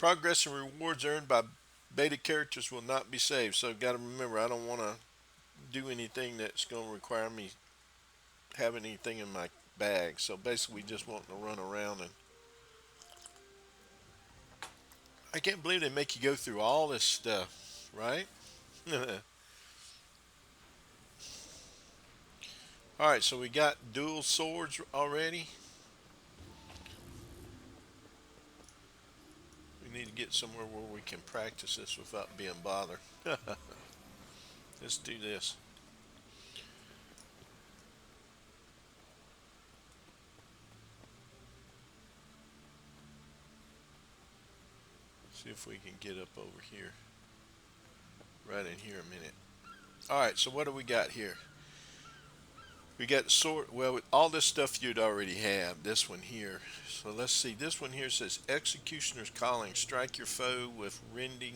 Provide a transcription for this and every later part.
Progress and rewards earned by beta characters will not be saved. So got to remember, I don't want to do anything that's going to require me having anything in my bag. So basically, just wanting to run around and I can't believe they make you go through all this stuff, right? All right, so we got dual swords already. We need to get somewhere where we can practice this without being bothered. Let's do this. See if we can get up over here. Right in here a minute. All right, so what do we got here? We got sword. Well, all this stuff you'd already have. This one here. So let's see. This one here says Executioner's Calling. Strike your foe with rending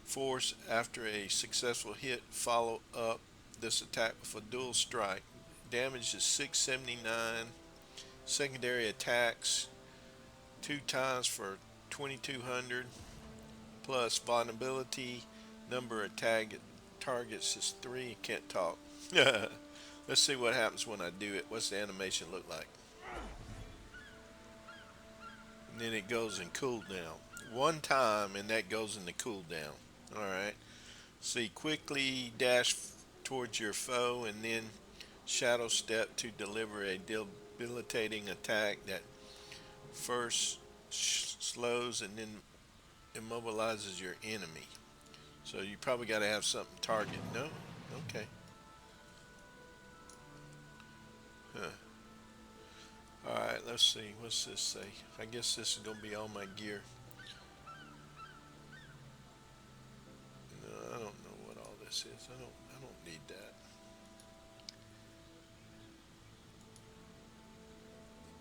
force after a successful hit. Follow up this attack with a dual strike. Damage is 679. Secondary attacks 2 times for 2200 plus vulnerability. Number of targets is 3. Can't talk. Let's see what happens when I do it. What's the animation look like? And then it goes in cooldown. 1 time and that goes into cooldown. Alright. See, quickly dash towards your foe and then shadow step to deliver a debilitating attack that first slows and then immobilizes your enemy. So you probably got to have something target. No? Okay. Huh. Alright, let's see. What's this say? I guess this is going to be all my gear. No, I don't know what all this is. I don't need that.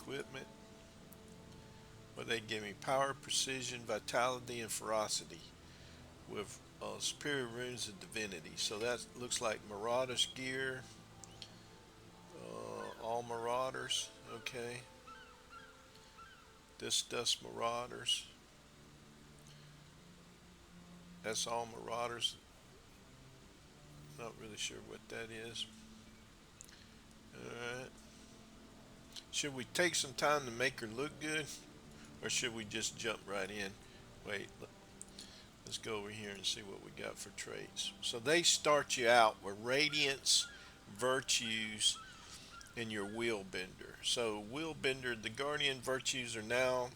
Equipment. Well, they give me power, precision, vitality, and ferocity with superior runes of divinity. So that looks like Marauders gear. All Marauders. Okay. This stuff's Marauders. That's all Marauders. Not really sure what that is. Alright. Should we take some time to make her look good? Or should we just jump right in? Wait, let's go over here and see what we got for traits. So they start you out with radiance, virtues, and your Willbender. So Willbender, the Guardian virtues are now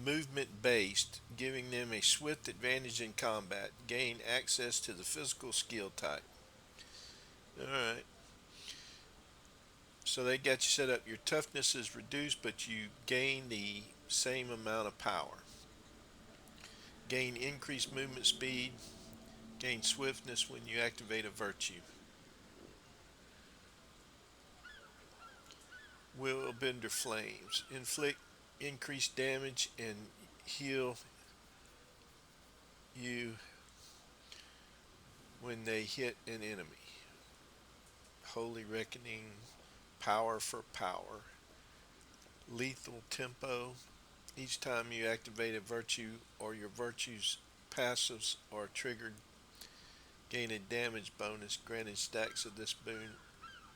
movement based, giving them a swift advantage in combat. Gain access to the physical skill type. Alright. So they got you set up. Your toughness is reduced, but you gain the same amount of power. Gain increased movement speed. Gain swiftness when you activate a virtue. Willbender Flames. Inflict increased damage and heal you when they hit an enemy. Holy Reckoning. Power for power. Lethal tempo. Each time you activate a virtue or your virtue's passives are triggered, gain a damage bonus. Granted stacks of this boon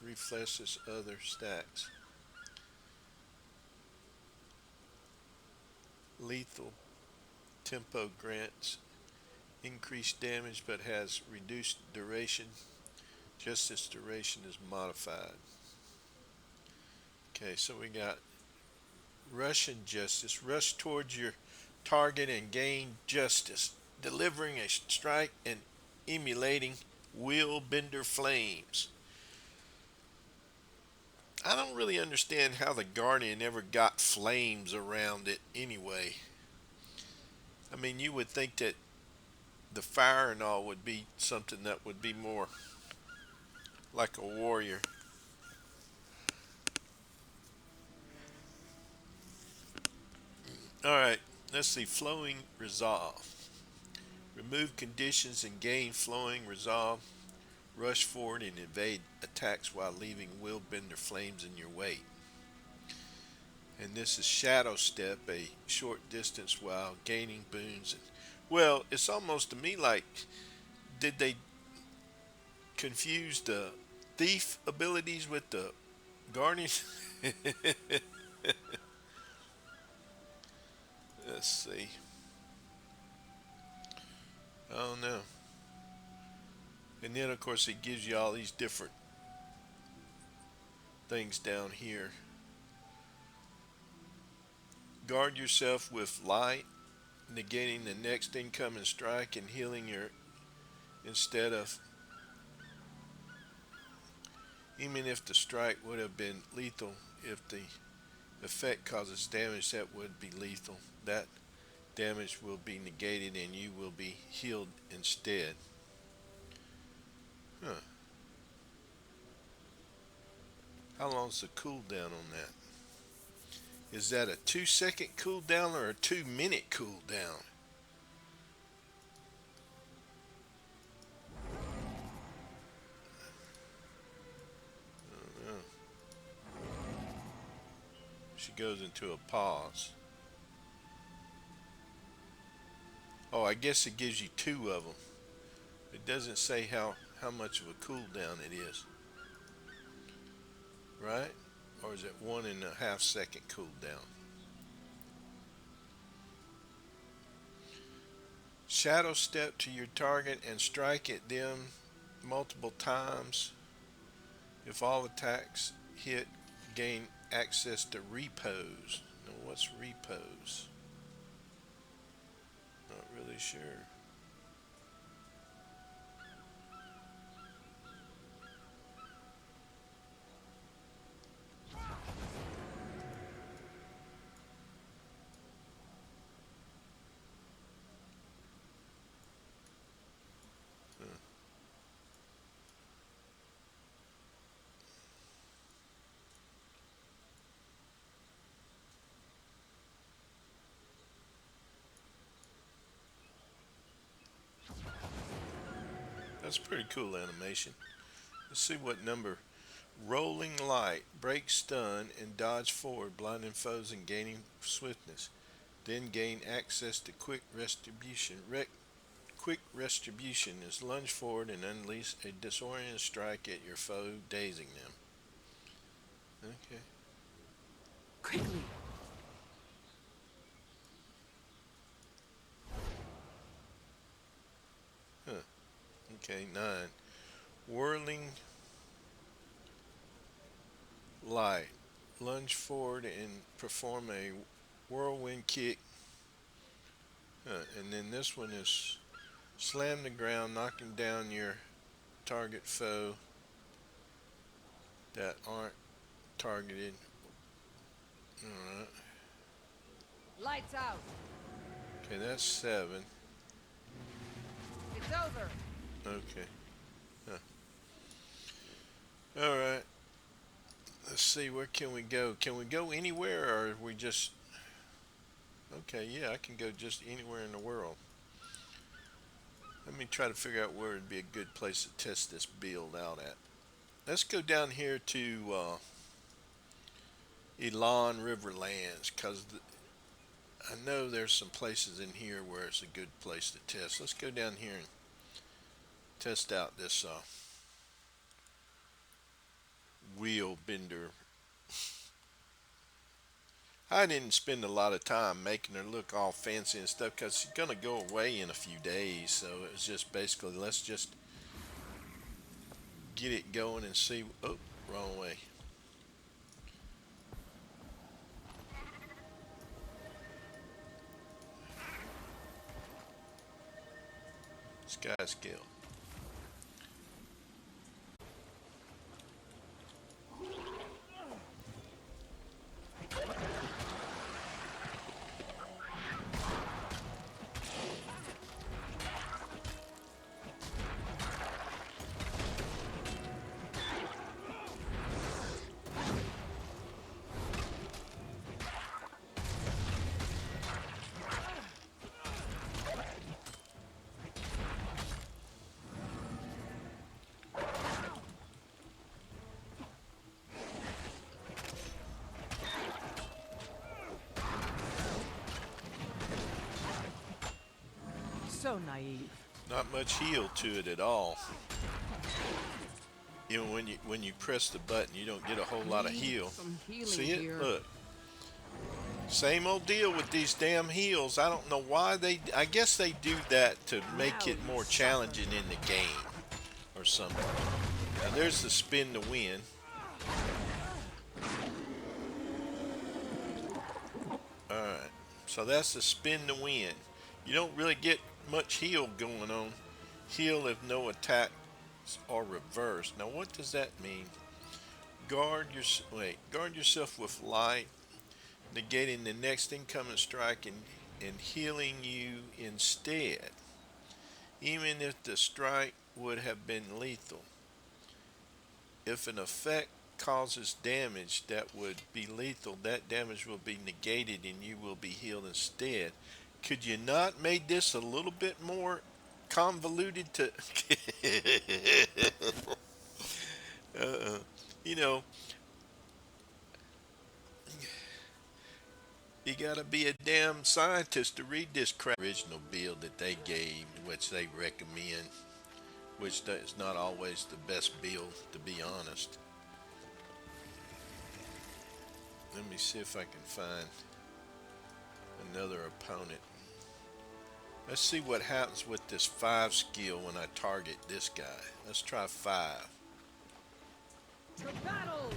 refreshes other stacks. Lethal tempo grants increased damage but has reduced duration. Just its duration is modified. Okay, so we got Russian Justice. Rush towards your target and gain justice, delivering a strike and emulating Willbender Flames. I don't really understand how the Guardian ever got flames around it anyway. I mean, you would think that the fire and all would be something that would be more like a warrior. Alright, let's see. Flowing Resolve. Remove conditions and gain flowing resolve. Rush forward and evade attacks while leaving Willbender Flames in your wake. And this is shadow step, a short distance while gaining boons. Well, it's almost to me like, did they confuse the thief abilities with the guardian? Let's see. I don't know. And then, of course, it gives you all these different things down here. Guard yourself with light, negating the next incoming strike and healing your instead of, even if the strike would have been lethal, if the effect causes damage that would be lethal, that damage will be negated and you will be healed instead. Huh. How long's the cooldown on that? Is that a 2-second cooldown or a 2-minute cooldown? I don't know. She goes into a pause. Oh, I guess it gives you 2 of them. It doesn't say how much of a cooldown it is. Right? Or is it 1.5 second cooldown? Shadow step to your target and strike at them multiple times. If all attacks hit, gain access to repose. Now, what's repose? Not really sure. That's pretty cool animation. Let's see what number. Rolling light, break stun, and dodge forward, blinding foes and gaining swiftness. Then gain access to quick retribution. Quick retribution is lunge forward and unleash a disorienting strike at your foe, dazing them. Okay. Quickly. Huh. Okay, 9. Whirling light. Lunge forward and perform a whirlwind kick. And then this one is slam the ground, knocking down your target foe that aren't targeted. Alright. Lights out. Okay, that's 7. It's over. Okay. Huh. Alright. Let's see, where can we go? Can we go anywhere, or are we just... Okay, yeah, I can go just anywhere in the world. Let me try to figure out where would be a good place to test this build out at. Let's go down here to Elan Riverlands, because I know there's some places in here where it's a good place to test. Let's go down here and test out this Willbender. I didn't spend a lot of time making her look all fancy and stuff because she's going to go away in a few days. So it was just basically, let's just get it going and see. Oh, wrong way. Sky scale. So naive. Not much heal to it at all. Even when you press the button, you don't get a whole lot of Need heal. some healing See it? here. Look. Same old deal with these damn heals. I don't know why I guess they do that to make Now it you more suffer. challenging in the game or something. Now there's the spin to win. Alright. So that's the spin to win. You don't really get much heal going on. Heal if no attacks are reversed. Now what does that mean? Guard yourself with light, negating the next incoming strike and healing you instead, even if the strike would have been lethal. If an effect causes damage that would be lethal, that damage will be negated and you will be healed instead. Could you not made this a little bit more convoluted to uh, you know, you gotta be a damn scientist to read this crap. Original build that they gave, which they recommend, which is not always the best build, to be honest. Let me see if I can find another opponent. Let's see what happens with this 5 skill when I target this guy. Let's try 5. To battle!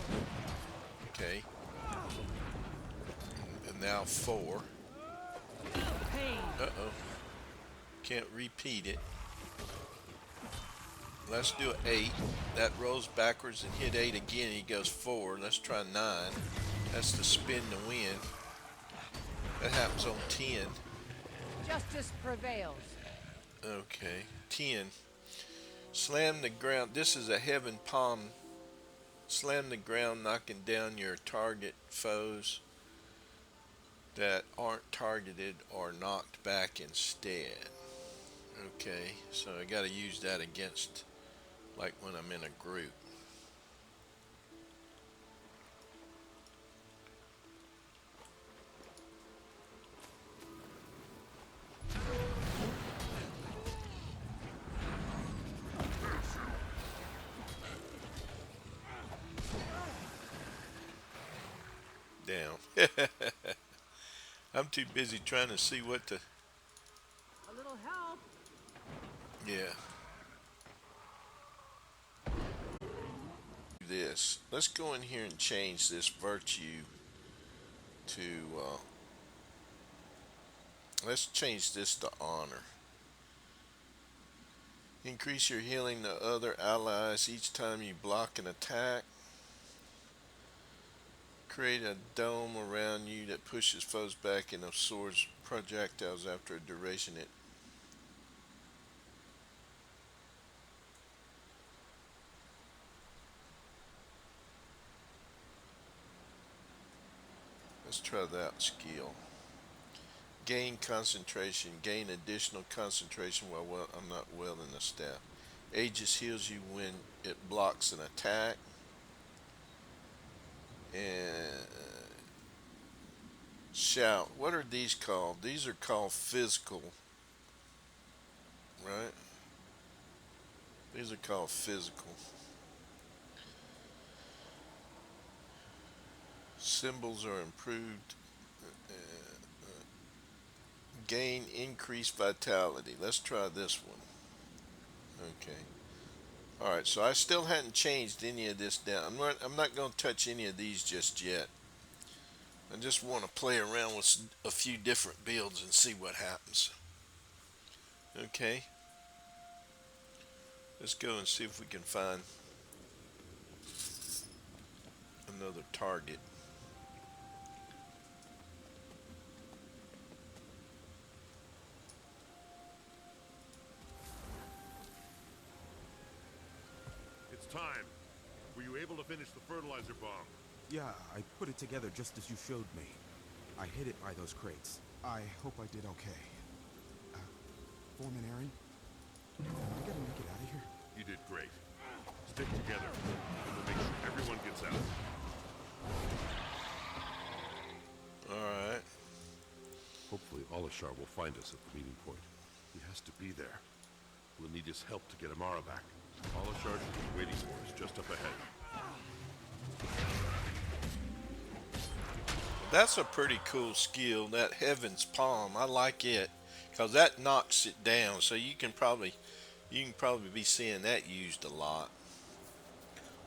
Okay. And now 4. Pain! Uh-oh. Can't repeat it. Let's do 8. That rolls backwards and hit 8 again. He goes 4. Let's try 9. That's the spin to win. That happens on 10. Justice prevails. Okay. 10. Slam the ground. This is a heaven palm. Slam the ground, knocking down your target foes that aren't targeted or knocked back instead. Okay, so I gotta use that against, like when I'm in a group. Down. I'm too busy trying to see what to. A little help. Yeah. This. Let's go in here and change this virtue to. Let's change this to honor. Increase your healing to other allies each time you block an attack. Create a dome around you that pushes foes back and absorbs projectiles after a duration. Let's try that skill. Gain concentration. Gain additional concentration while I'm not wielding the staff. Aegis heals you when it blocks an attack. And shout. What are these called? These are called physical. Right? These are called physical. Symbols are improved. Gain increased vitality. Let's try this one. Okay. Alright, so I still hadn't changed any of this down. I'm not going to touch any of these just yet. I just want to play around with a few different builds and see what happens. Okay. Let's go and see if we can find another target. It's time. Were you able to finish the fertilizer bomb? Yeah, I put it together just as you showed me. I hid it by those crates. I hope I did okay. Foreman Aaron? Am I gonna make it out of here? You did great. Stick together, and we'll make sure everyone gets out. Alright. Hopefully Alashar will find us at the meeting point. He has to be there. We'll need his help to get Amara back. All a sergeant is waiting for is just up ahead. That's a pretty cool skill, that Heaven's Palm. I like it because that knocks it down. So you can probably be seeing that used a lot.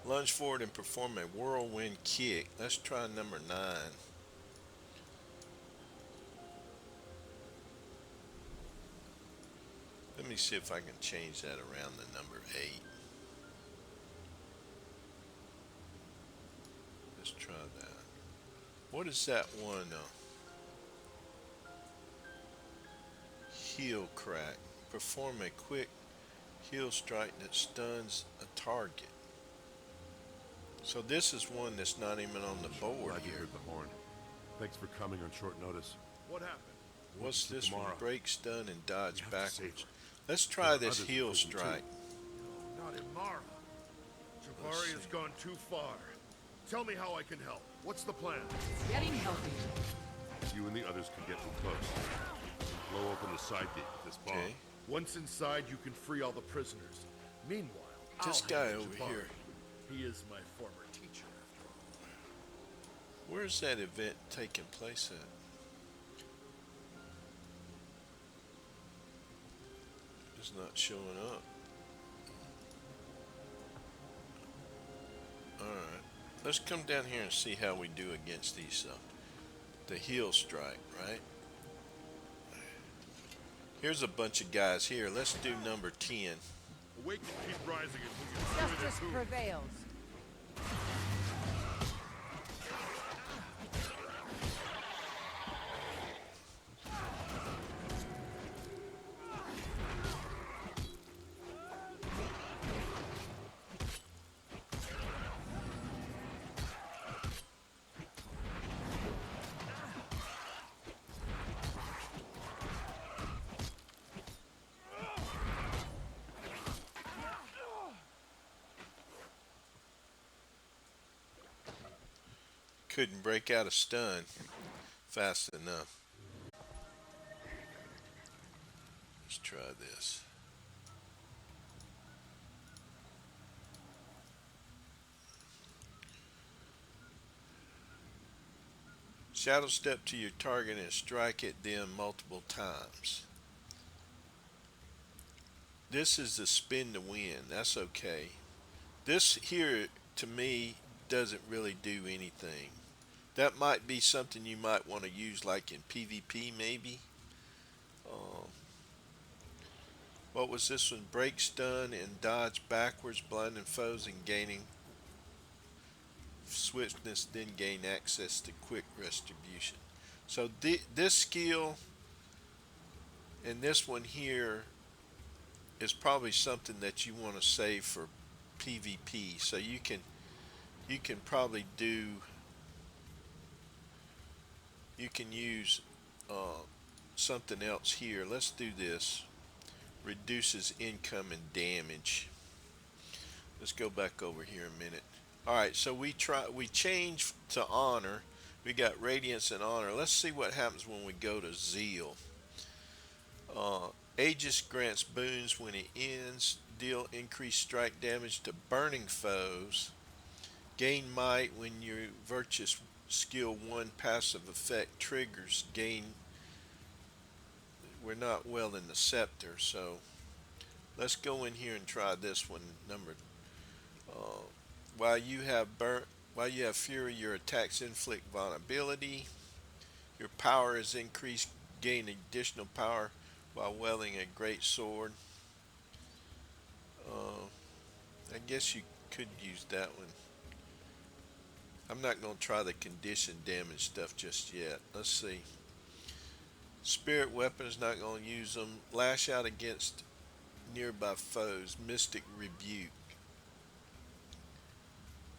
Lunge forward and perform a whirlwind kick. Let's try number 9. Let me see if I can change that around to number 8. Let's try that. What is that one? Heel crack. Perform a quick heel strike that stuns a target. So this is one that's not even on the board Glad you here. heard the horn. Thanks for coming on short notice. What happened? What's Took this one? Amara. Break, stun, and dodge We have to save backwards. her. Let's There try are this others in heel prison, too. strike. Not Amara. Jabari has see. gone too far. Tell me how I can help. What's the plan? Getting healthy. You and the others can get too close. Blow open the side gate with this bomb. Okay. Once inside, you can free all the prisoners. Meanwhile, This I'll guy handle over Jabari. here. He is my former teacher, after all. Where's that event taking place at? It's not showing up. Alright. Let's come down here and see how we do against these the heel strike, right? Here's a bunch of guys here. Let's do number 10. Awake and keep rising until you Justice prevails. Couldn't break out a stun fast enough. Let's try this. Shadow step to your target and strike at them multiple times. This is the spin to win. That's okay. This here, to me, doesn't really do anything. That might be something you might want to use like in PvP maybe. What was this one? Break, stun, and dodge backwards, blinding foes and gaining swiftness, then gain access to quick retribution. So this skill and this one here is probably something that you want to save for PvP. So you can probably do, you can use something else here. Let's do this. Reduces income and damage. Let's go back over here a minute. Alright, so we change to honor. We got radiance and honor. Let's see what happens when we go to zeal. Aegis grants boons when it ends. Deal increased strike damage to burning foes. Gain might when your virtuous skill 1 passive effect triggers. Gain. We're not well in the scepter, so let's go in here and try this one. While you have fury, your attacks inflict vulnerability. Your power is increased. Gain additional power while wielding a great sword. I guess you could use that one. I'm not going to try the condition damage stuff just yet. Let's see. Spirit weapons, not going to use them. Lash out against nearby foes. Mystic rebuke.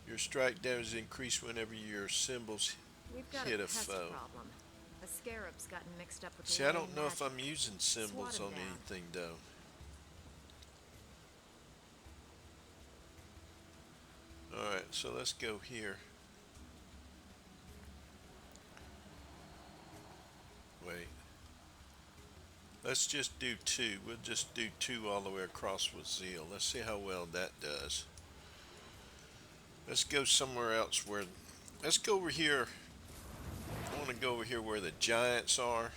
Your strike damage is increased whenever your symbols We've got hit a a pest foe. problem. A scarab's gotten mixed up with the See, I ley don't know if magic. I'm using symbols Swat on 'em down. anything though. Alright, so let's go here. Wait. Let's just do two. We'll just do two all the way across with zeal. Let's see how well that does. Let's go somewhere else where... Let's go over here. I want to go over here where the giants are.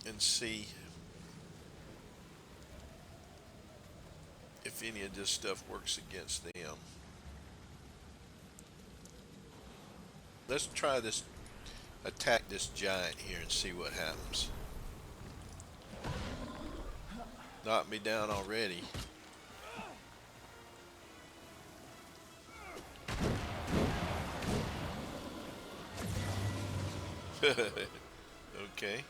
And see if any of this stuff works against them. Let's try this, attack this giant here and see what happens. Knocked me down already. Okay.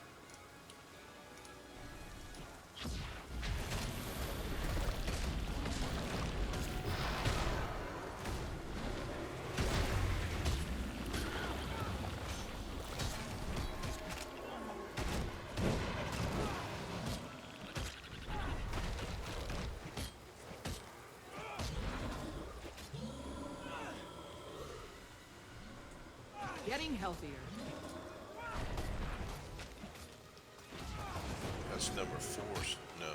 Getting healthier. That's number 4. No,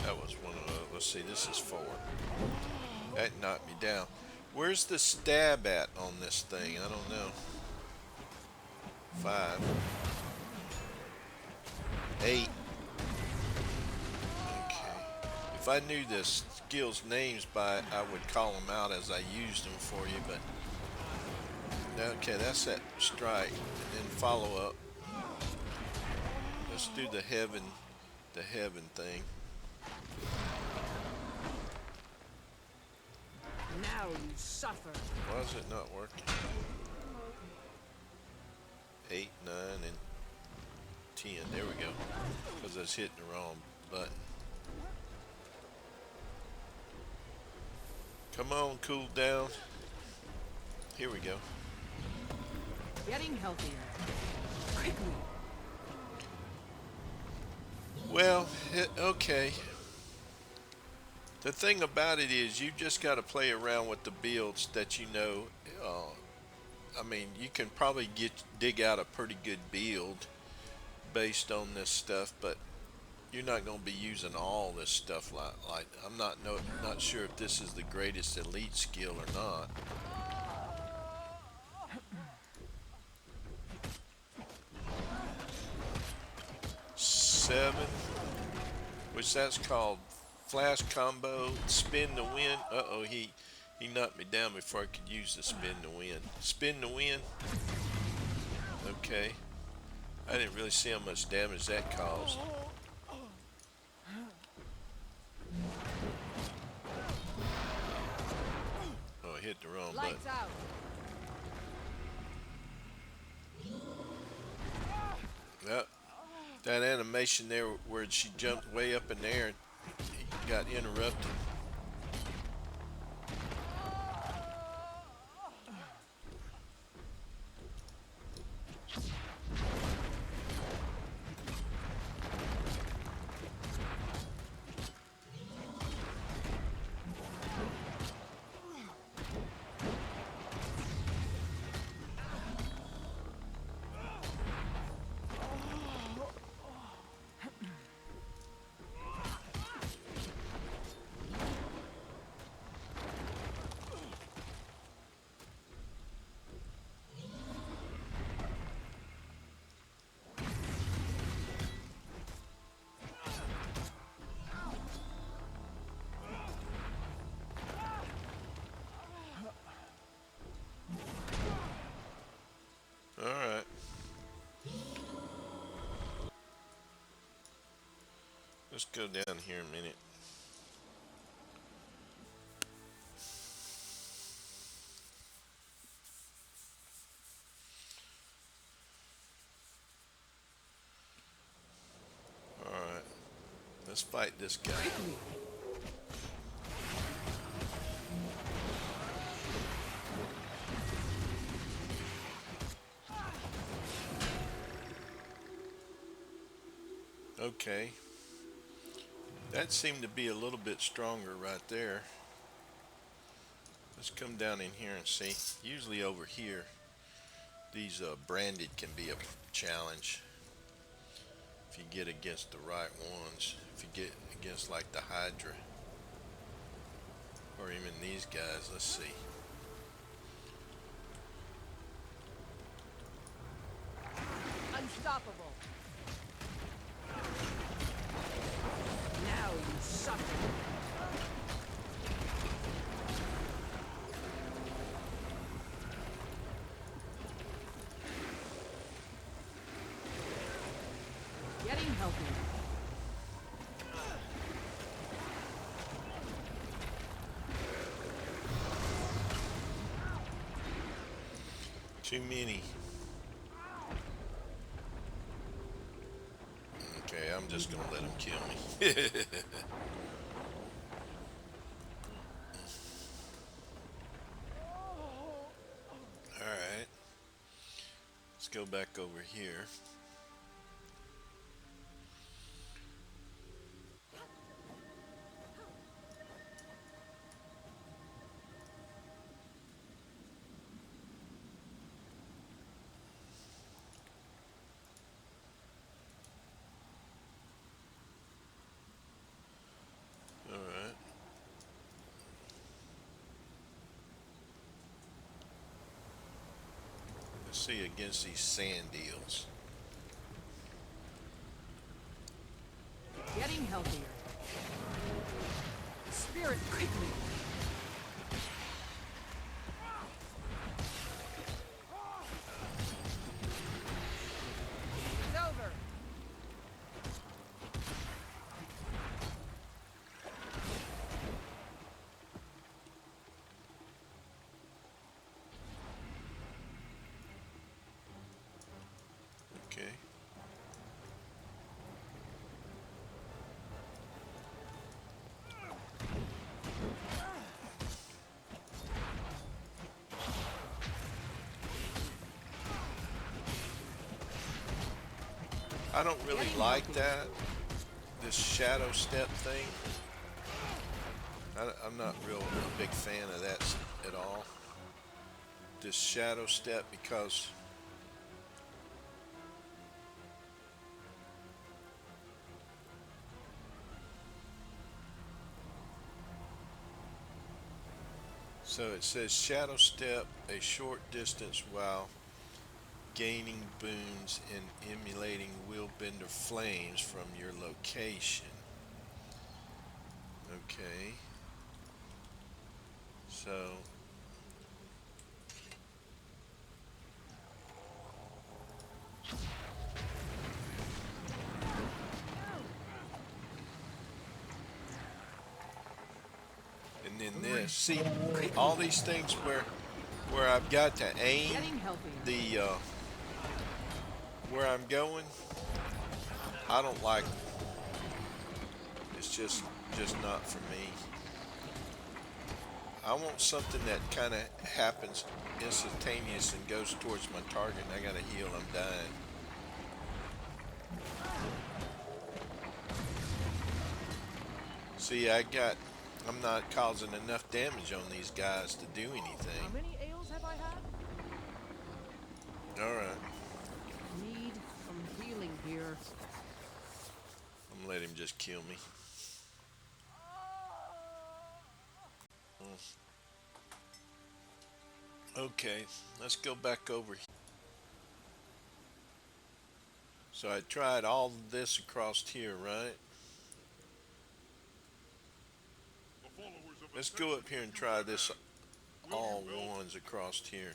that was one of those. Let's see, this is 4. That knocked me down. Where's the stab at on this thing? I don't know. 5. 8. Okay. If I knew the skills names by, I would call them out as I used them for you, but... Okay, that's that strike. And then follow up. Let's do the heaven thing. Now you suffer. Why is it not working? 8, 9, and 10. There we go. Because I was hitting the wrong button. Come on, cool down. Here we go. Getting healthier. Quickly. Well, okay. The thing about it is you just got to play around with the builds that you know. I mean, you can probably dig out a pretty good build based on this stuff, but you're not going to be using all this stuff like I'm not sure if this is the greatest elite skill or not. Seven, which that's called flash combo, spin the wind. Uh-oh, he knocked me down before I could use the spin the wind. Spin the wind. Okay. I didn't really see how much damage that caused. Oh, I hit the wrong button. Lights out. Yep. That animation there where she jumped way up in the air and got interrupted. Alright. Let's go down here a minute. Alright. Let's fight this guy. Okay. That seemed to be a little bit stronger right there. Let's come down in here and see. Usually over here, these branded can be a challenge. If you get against the right ones, if you get against like the Hydra or even these guys, let's see. Unstoppable. Now you suffer. Getting healthier. Too many. Okay, I'm just gonna let him kill me. Alright. Let's go back over here. Alright. Let's see against these sand eels. Getting healthier. Spirit quickly. It's over. Okay. I don't really like that, this shadow step thing. I'm not real a big fan of that at all. This shadow step, because so it says shadow step a short distance while gaining boons and emulating Willbender flames from your location. Okay. So and then this. See all these things where I've got to aim Getting healthier. the where I'm going. I don't like them. It's just not for me. I want something that kind of happens instantaneous and goes towards my target, and I gotta heal. I'm dying. See, I'm not causing enough damage on these guys to do How anything. many ales have I had? All right, Need some healing here. I'm gonna let him just kill me. Okay, let's go back over here. So I tried all of this across here, right? Let's go up here and try this all ones across here.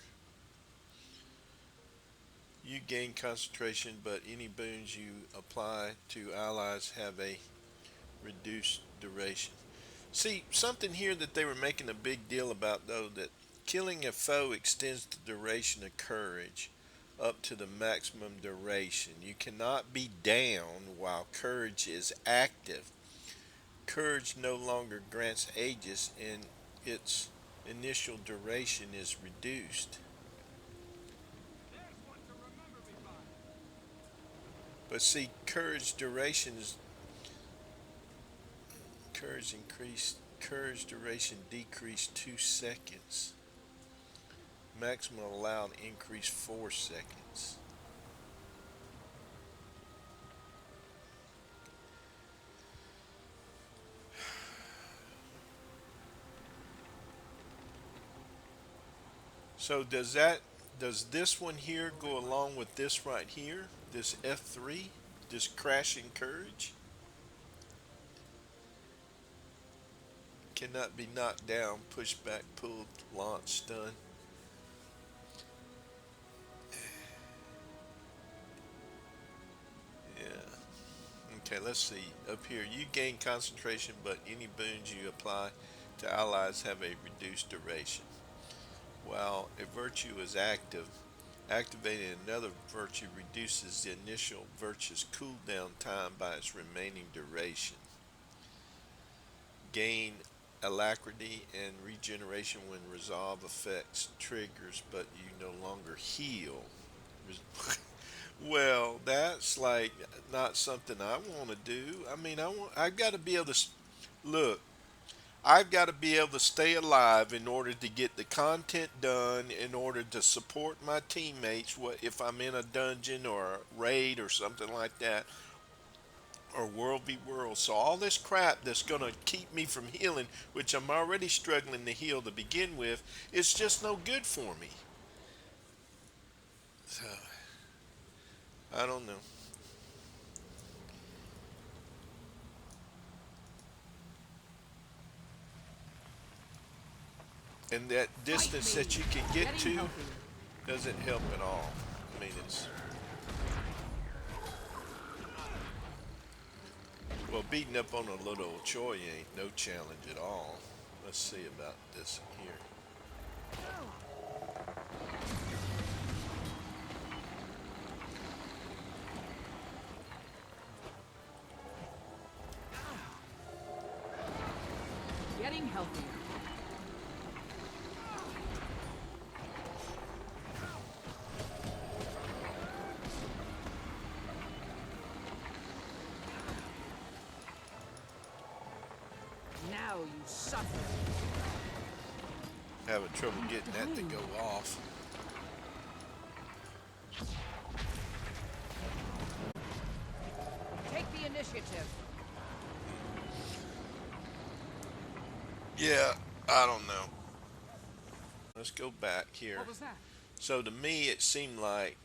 You gain concentration, but any boons you apply to allies have a reduced duration. See, something here that they were making a big deal about, though, that killing a foe extends the duration of courage up to the maximum duration. You cannot be down while courage is active. Courage no longer grants aegis, and its initial duration is reduced. But see, courage duration decreased 2 seconds. Maximum allowed increase 4 seconds. So does this one here go along with this right here? This F3? This crashing courage? Cannot be knocked down, pushed back, pulled, launched, stun. Yeah. Okay, let's see. Up here, you gain concentration, but any boons you apply to allies have a reduced duration. While a virtue is active, activating another virtue reduces the initial virtue's cooldown time by its remaining duration. Gain alacrity and regeneration when resolve effects triggers, but you no longer heal. Well, that's like not something I want to do. I mean, I've got to be able to look. I've got to be able to stay alive in order to get the content done, in order to support my teammates. What if I'm in a dungeon or a raid or something like that, or world v world? So all this crap that's gonna keep me from healing, which I'm already struggling to heal to begin with, it's just no good for me. So I don't know. And that distance that you can get Getting to healthier. doesn't help at all. I mean, it's well, beating up on a little Choi ain't no challenge at all. Let's see about this here. Getting healthier. Now you suffer. Having trouble getting that to go off. Take the initiative. Yeah, I don't know. Let's go back here. What was that? So to me, it seemed like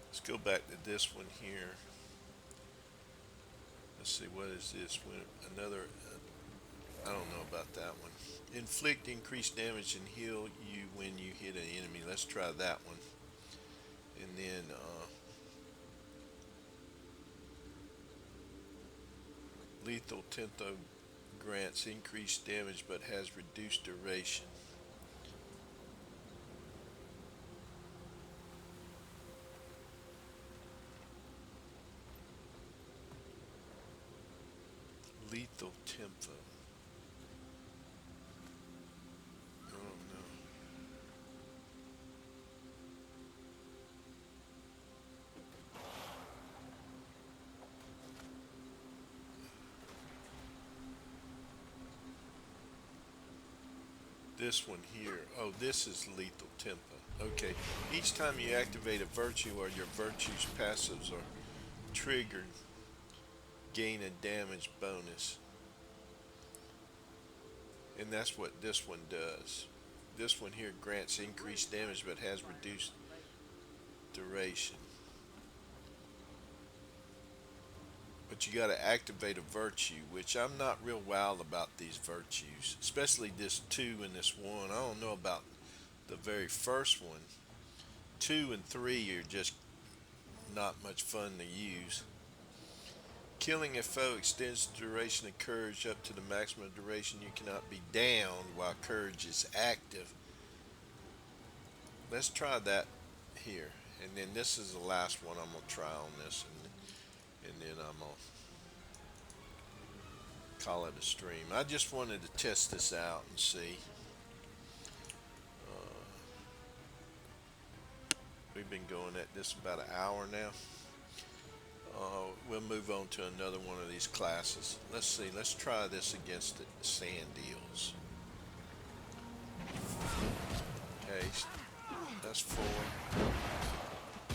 let's go back to this one here. Let's see, what is this? Another, I don't know about that one. Inflict increased damage and heal you when you hit an enemy. Let's try that one. And then, lethal Tentho grants increased damage but has reduced duration. Lethal Tempo. I don't know. This one here. Oh, this is Lethal Tempo. Okay. Each time you activate a virtue or your virtue's passives are triggered, gain a damage bonus. And that's what this one does. This one here grants increased damage but has reduced duration. But you got to activate a virtue, which I'm not real wild about these virtues, especially this 2 and this 1. I don't know about the very first one. 2 and 3 are just not much fun to use. Killing a foe extends the duration of courage up to the maximum duration you cannot be downed while courage is active. Let's try that here. And then this is the last one I'm going to try on this. And then I'm going to call it a stream. I just wanted to test this out and see. We've been going at this about an hour now. We'll move on to another one of these classes. Let's see. Let's try this against the sand eels. Okay, that's 4.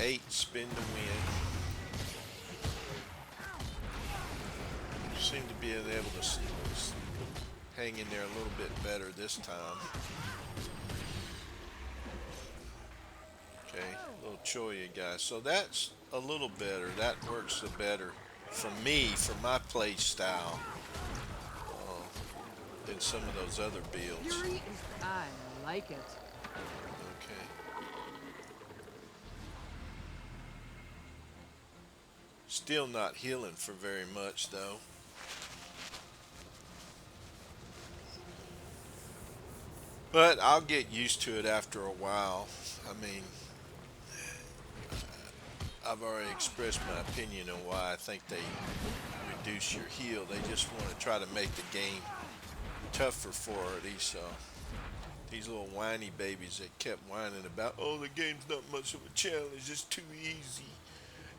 8, spin to win. Seem to be able to hang in there a little bit better this time. Okay, little Choya guy. So that's a little better. That works the better for me, for my play style, than some of those other builds. Fury is. I like it. Okay. Still not healing for very much though. But I'll get used to it after a while. I mean, I've already expressed my opinion on why I think they reduce your heal. They just want to try to make the game tougher for these little whiny babies that kept whining about, oh, the game's not much of a challenge, it's too easy.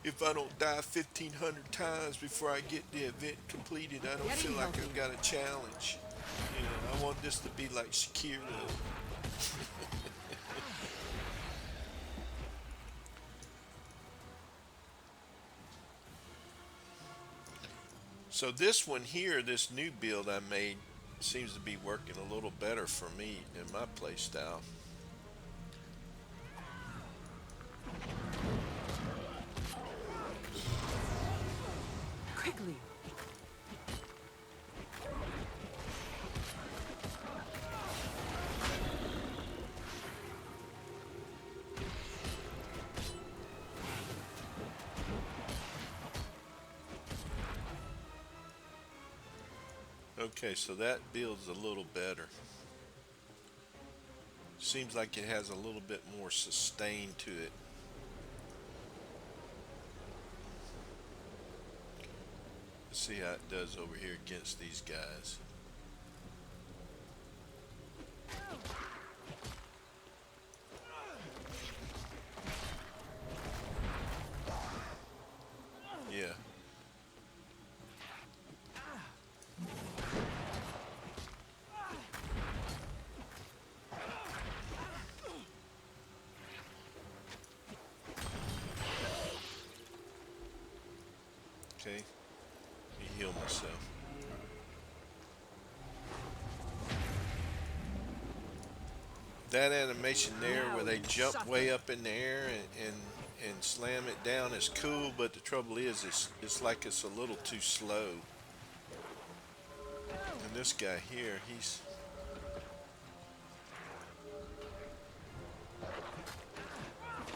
If I don't die 1,500 times before I get the event completed, I don't feel like I've got a challenge. You know, I want this to be like Sekiro. So this one here, this new build I made, seems to be working a little better for me in my play style. Quickly. Okay, so that build's a little better. Seems like it has a little bit more sustain to it. Let's see how it does over here against these guys. Yeah. Okay. Let me heal myself. That animation there where they jump way up in the air and slam it down is cool, but the trouble is it's like it's a little too slow. And this guy here, he's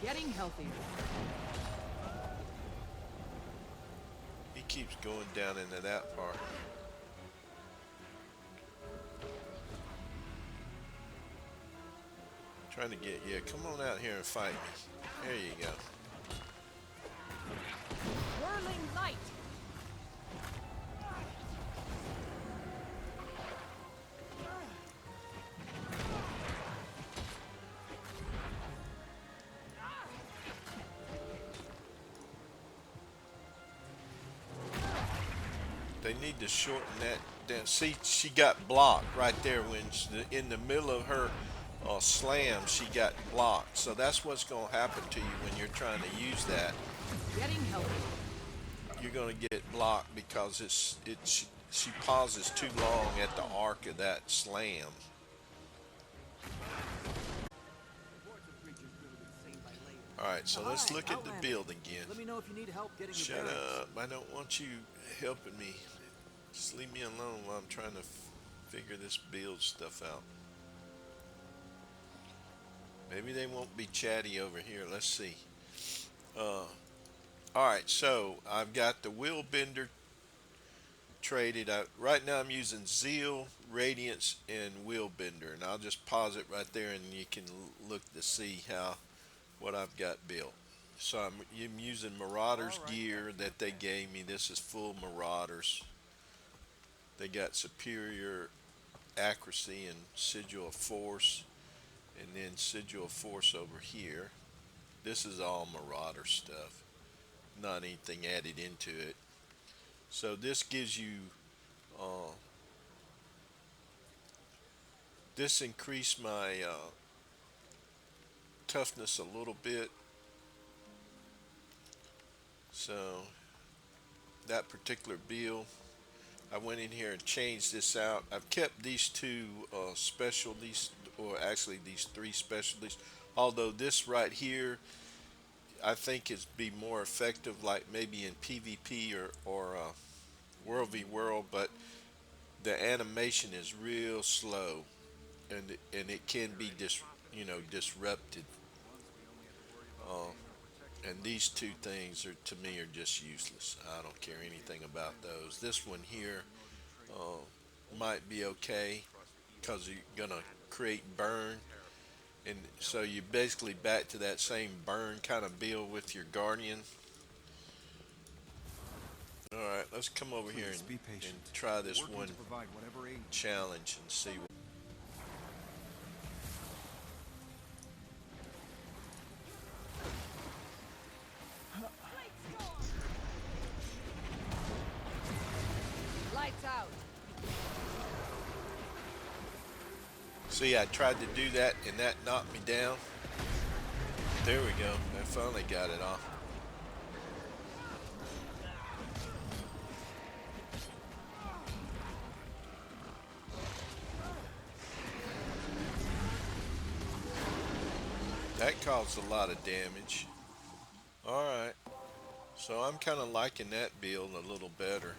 Getting healthy. he keeps going down into that part. Trying to get, yeah, come on out here and fight me. There you go. Whirling light. They need to shorten that down. See, she got blocked right there when in the middle of her slam, she got blocked. So that's what's going to happen to you when you're trying to use that. Getting healthy. You're going to get blocked because she pauses too long at the arc of that slam. All right, so let's look at the build again. Let me know if you need help getting your Shut bearings. up! I don't want you helping me. Just leave me alone while I'm trying to figure this build stuff out. Maybe they won't be chatty over here. Let's see. Alright, so I've got the Willbender traded. Right now I'm using Zeal, Radiance, and Willbender. And I'll just pause it right there and you can look to see what I've got built. So I'm using Marauders gear that they gave me. This is full Marauders. They got superior accuracy and sigil of force, and then sigil of force over here. This is all Marauder stuff, not anything added into it. So this gives you this increased my toughness a little bit. So that particular build, I went in here and changed this out. I've kept these two specialties, or actually these three specialties. Although this right here, I think is be more effective, like maybe in PvP or World v World, but the animation is real slow, and it can be disrupted. Uh, and these two things are to me are just useless. I don't care anything about those. This one here might be okay because you're gonna create burn, and so you basically back to that same burn kind of build with your guardian. All right, let's come over here Please and, be and patient. try this Working one to provide whatever aid. challenge and see. Lights out. See, I tried to do that and that knocked me down. There we go. I finally got it off. That caused a lot of damage. Alright. So I'm kind of liking that build a little better.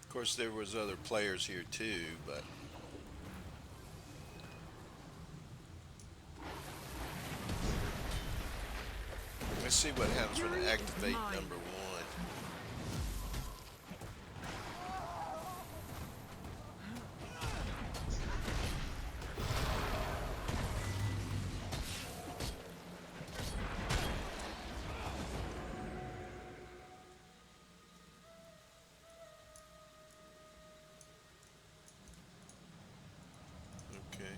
Of course, there was other players here too, but let's see what happens when I activate number one. Okay.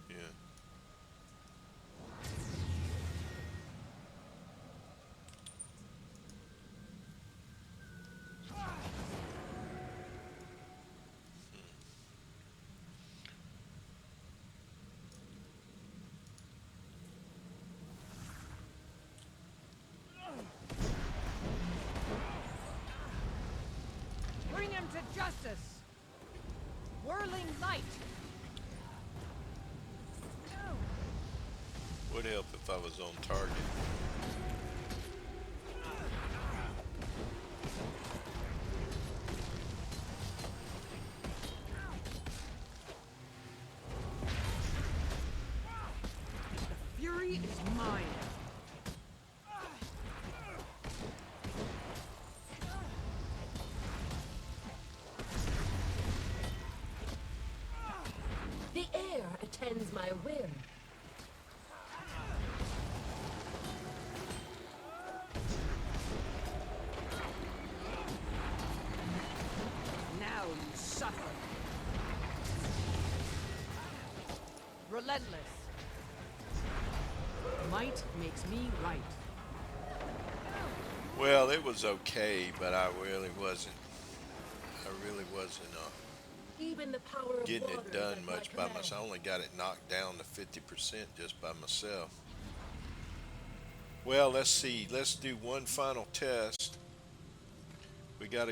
Yeah. Bring him to justice. Whirling light. Would help if I was on target. Fury is mine. The air attends my will. Now you suffer. Relentless. Might makes me right. Well, it was okay, but I really wasn't. I really wasn't Even the power of getting water it is done at my much by command. myself. I only got it knocked down to 50% just by myself. Well, let's see. Let's do one final test. We got to